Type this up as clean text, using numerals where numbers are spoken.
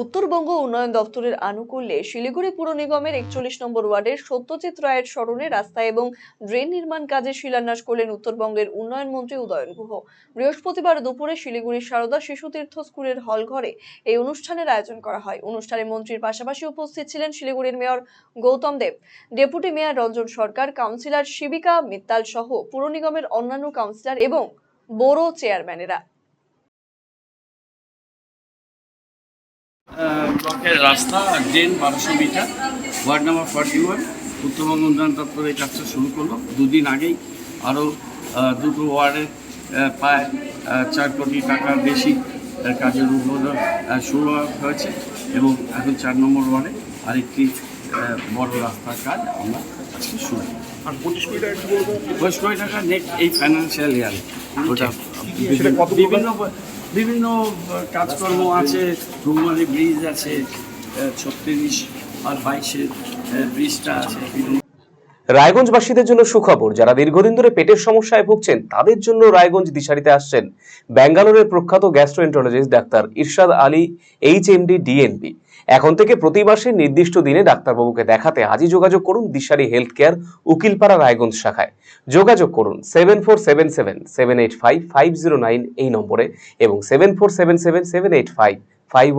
উত্তরবঙ্গ উন্নয়ন দপ্তরের আনুকূল্যে শিলিগুড়ি পুর নিগমের 41 নম্বর ওয়ার্ডের সত্যজিৎ রায়ের স্মরণে রাস্তা এবং ড্রেন নির্মাণ কাজের শিলান্যাস করলেন উত্তরবঙ্গের উন্নয়ন মন্ত্রী উদয়ন গুহ। বৃহস্পতিবার দুপুরে শিলিগুড়ির সারদা শিশুতীর্থ স্কুলের হল ঘরে এই অনুষ্ঠানের আয়োজন করা হয়। অনুষ্ঠানে মন্ত্রীর পাশাপাশি উপস্থিত ছিলেন শিলিগুড়ির মেয়র গৌতম দেব, ডেপুটি মেয়র রঞ্জন সরকার, কাউন্সিলর শিবিকা মিত্তাল সহ পুর নিগমের অন্যান্য কাউন্সিলর এবং বোরো চেয়ারম্যানেরা। ব্লকের রাস্তা drain 1200 metre, ward number 41, Uttarbanga উন্নয়ন দপ্তর এই কাজটা শুরু করলো। দুদিন আগেই আরও দুটো ওয়ার্ডে প্রায় 4 কোটি টাকার বেশি কাজের উদ্বোধন শুরু হয়েছে এবং এখন 4 নম্বর ওয়ার্ডে আরেকটি বড় রাস্তার কাজ আমরা আজকে শুরু করি। আর 25 কোটি টাকা নেট এই ফাইন্যান্সিয়াল ইয়ারে ওটা বিভিন্ন কাজকর্ম আছে। রুমালি ব্রিজ আছে, 36 আর 22 ব্রিজটা আছে। রায়গঞ্জবাসীদের জন্য সুখবর, যারা দীর্ঘদিন ধরে পেটের সমস্যায় ভুগছেন তাদের জন্য রায়গঞ্জ দিশারিতে আসছেন ব্যাঙ্গালোরের প্রখ্যাত গ্যাস্ট্রোএন্টারোলজিস্ট ডাক্তার ইরশাদ আলী, এইচএমডি, ডিএনবি। এখন থেকে প্রতি মাসে নির্দিষ্ট দিনে ডাক্তারবাবুকে দেখাতে আজই যোগাযোগ করুন দিশারি হেলথ কেয়ার, উকিলপাড়া, রায়গঞ্জ শাখায়। যোগাযোগ করুন 7477785509 এই নম্বরে এবং 7477785551